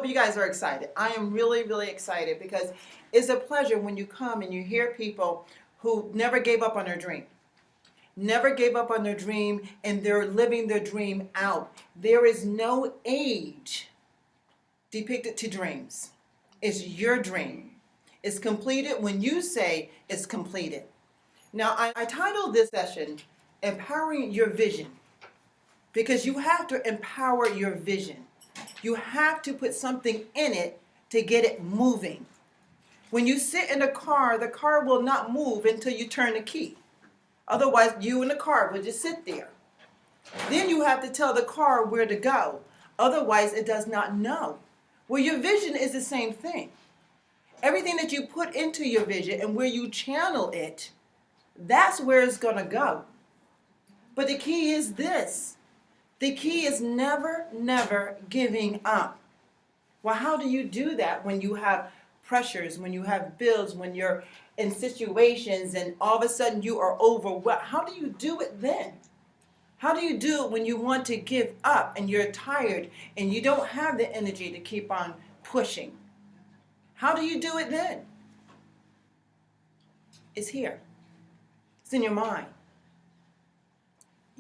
Hope you guys are excited. I am really, really excited because it's a pleasure when you come and you hear people who never gave up on their dream. Never gave up on their dream, and they're living their dream out. There is no age depicted to dreams. It's your dream. It's completed when you say it's completed. Now, I titled this session, Empowering Your Vision, because you have to empower your vision. You have to put something in it to get it moving. When you sit in the car will not move until you turn the key. Otherwise, you and the car will just sit there. Then you have to tell the car where to go. Otherwise, it does not know. Well, your vision is the same thing. Everything that you put into your vision and where you channel it, that's where it's going to go. But the key is this. The key is never, never giving up. Well, how do you do that when you have pressures, when you have bills, when you're in situations and all of a sudden you are overwhelmed? How do you do it then? How do you do it when you want to give up and you're tired and you don't have the energy to keep on pushing? How do you do it then? It's here. It's in your mind.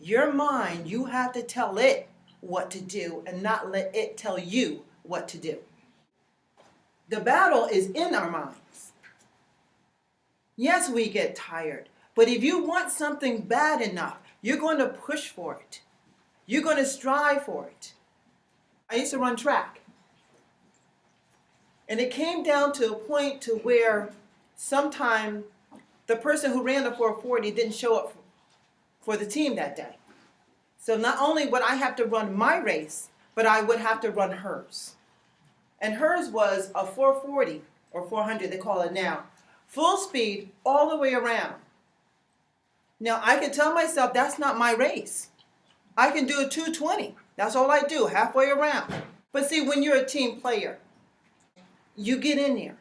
Your mind, you have to tell it what to do and not let it tell you what to do. The battle is in our minds. Yes, we get tired, but if you want something bad enough, you're going to push for it. You're going to strive for it. I used to run track. And it came down to a point to where sometime the person who ran the 440 didn't show up for the team that day. So not only would I have to run my race, but I would have to run hers. And hers was a 440 or 400, they call it now, full speed all the way around. Now I can tell myself that's not my race. I can do a 220. That's all I do, halfway around. But see, when you're a team player, you get in there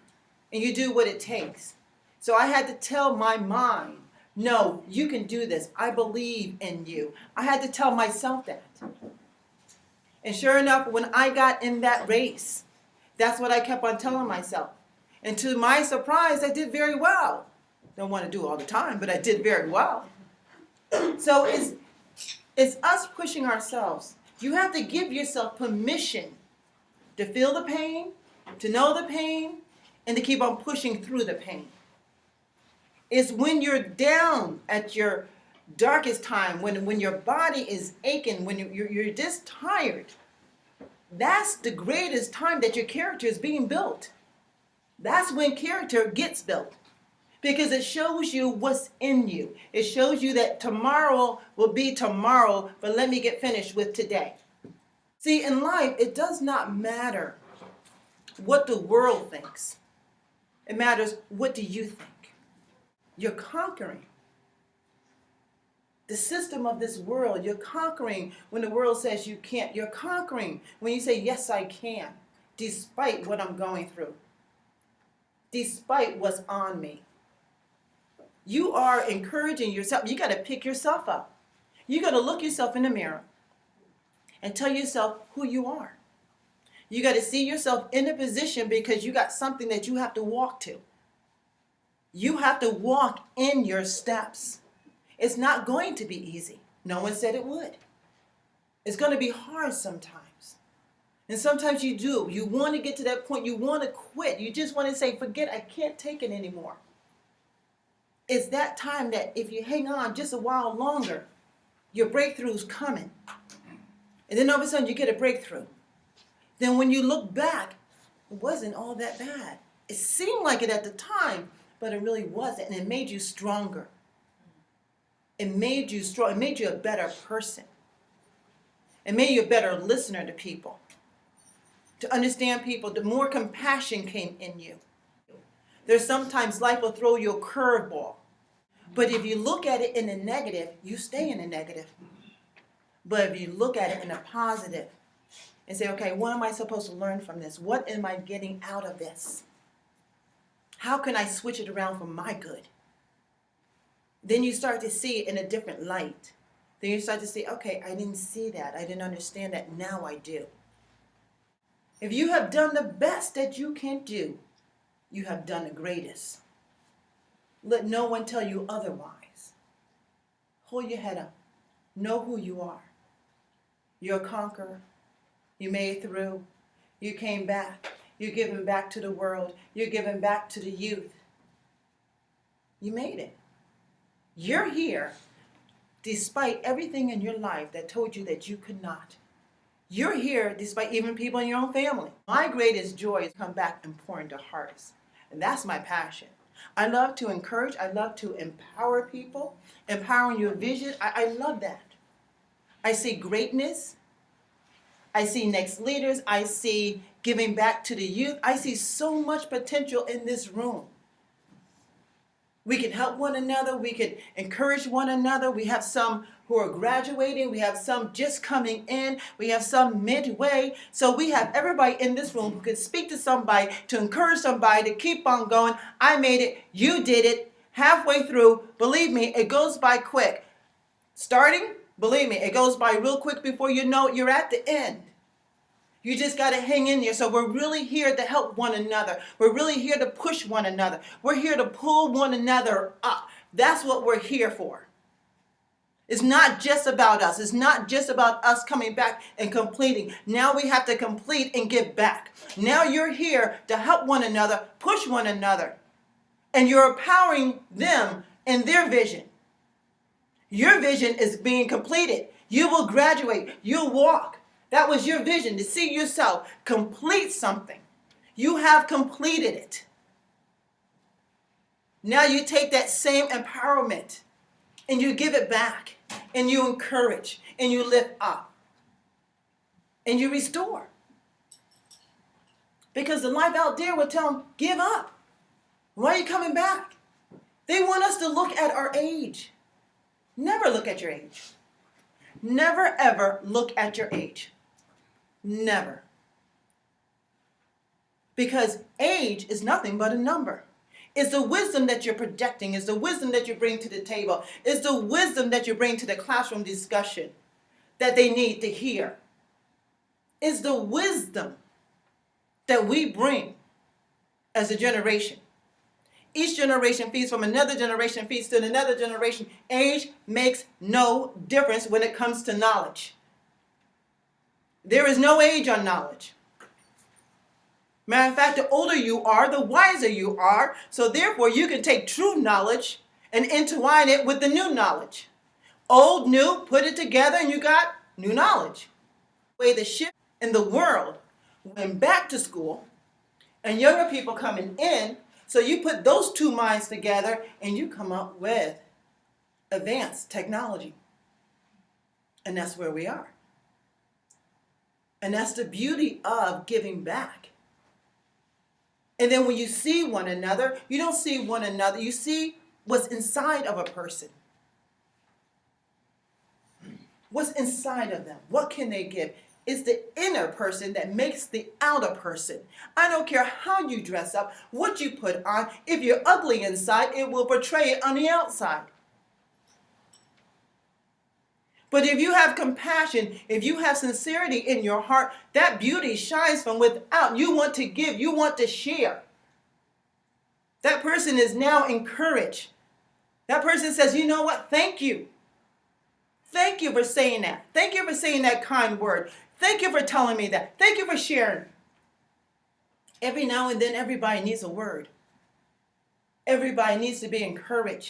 and you do what it takes. So I had to tell my mind, no, you can do this. I believe in you. I had to tell myself that. And sure enough, when I got in that race, that's what I kept on telling myself. And to my surprise, I did very well. Don't want to do it all the time, but I did very well. So it's us pushing ourselves. You have to give yourself permission to feel the pain, to know the pain, and to keep on pushing through the pain. It's when you're down at your darkest time, when your body is aching, when you're just tired. That's the greatest time that your character is being built. That's when character gets built. Because it shows you what's in you. It shows you that tomorrow will be tomorrow, but let me get finished with today. See, in life, it does not matter what the world thinks. It matters, what do you think? You're conquering the system of this world. You're conquering when the world says you can't. You're conquering when you say, yes, I can, despite what I'm going through, despite what's on me. You are encouraging yourself. You got to pick yourself up. You got to look yourself in the mirror and tell yourself who you are. You got to see yourself in a position because you got something that you have to walk to. You have to walk in your steps. It's not going to be easy. No one said it would. It's going to be hard sometimes. And sometimes you do. You want to get to that point. You want to quit. You just want to say, forget, I can't take it anymore. It's that time that if you hang on just a while longer, your breakthrough's coming. And then all of a sudden you get a breakthrough. Then when you look back, it wasn't all that bad. It seemed like it at the time, but it really wasn't. And it made you stronger. It made you strong. It made you a better person. It made you a better listener to people. To understand people, the more compassion came in you. There's sometimes life will throw you a curveball. But if you look at it in the negative, you stay in the negative. But if you look at it in a positive and say, okay, what am I supposed to learn from this? What am I getting out of this? How can I switch it around for my good? Then you start to see it in a different light. Then you start to say, okay, I didn't see that. I didn't understand that. Now I do. If you have done the best that you can do, you have done the greatest. Let no one tell you otherwise. Hold your head up. Know who you are. You're a conqueror. You made it through. You came back. You're giving back to the world. You're giving back to the youth. You made it. You're here despite everything in your life that told you that you could not. You're here despite even people in your own family. My greatest joy is to come back and pour into hearts. And that's my passion. I love to encourage. I love to empower people. Empowering your vision. I love that. I see greatness. I see next leaders. I see giving back to the youth. I see so much potential in this room. We can help one another. We can encourage one another. We have some who are graduating. We have some just coming in. We have some midway. So we have everybody in this room who can speak to somebody, to encourage somebody, to keep on going. I made it. You did it. Halfway through, believe me, it goes by quick. Starting, believe me, it goes by real quick. Before you know it, you're at the end. You just got to hang in there. So we're really here to help one another. We're really here to push one another. We're here to pull one another up. That's what we're here for. It's not just about us. It's not just about us coming back and completing. Now we have to complete and give back. Now you're here to help one another, push one another. And you're empowering them in their vision. Your vision is being completed. You will graduate. You'll walk. That was your vision, to see yourself complete something. You have completed it. Now you take that same empowerment and you give it back and you encourage and you lift up and you restore. Because the life out there will tell them, give up. Why are you coming back? They want us to look at our age. Never look at your age. Never ever look at your age. Never. Because age is nothing but a number. It's the wisdom that you're projecting. It's the wisdom that you bring to the table. It's the wisdom that you bring to the classroom discussion that they need to hear. It's the wisdom that we bring as a generation. Each generation feeds from another generation, feeds to another generation. Age makes no difference when it comes to knowledge. There is no age on knowledge. Matter of fact, the older you are, the wiser you are. So therefore, you can take true knowledge and intertwine it with the new knowledge. Old, new, put it together, and you got new knowledge. The way the shift in the world went back to school, and younger people coming in, so you put those two minds together, and you come up with advanced technology. And that's where we are. And that's the beauty of giving back. And then when you see one another, you don't see one another. You see what's inside of a person. What's inside of them? What can they give? It's the inner person that makes the outer person. I don't care how you dress up, what you put on. If you're ugly inside, it will portray it on the outside. But if you have compassion, if you have sincerity in your heart, that beauty shines from without. You want to give, you want to share. That person is now encouraged. That person says, you know what? Thank you. Thank you for saying that. Thank you for saying that kind word. Thank you for telling me that. Thank you for sharing. Every now and then, everybody needs a word. Everybody needs to be encouraged.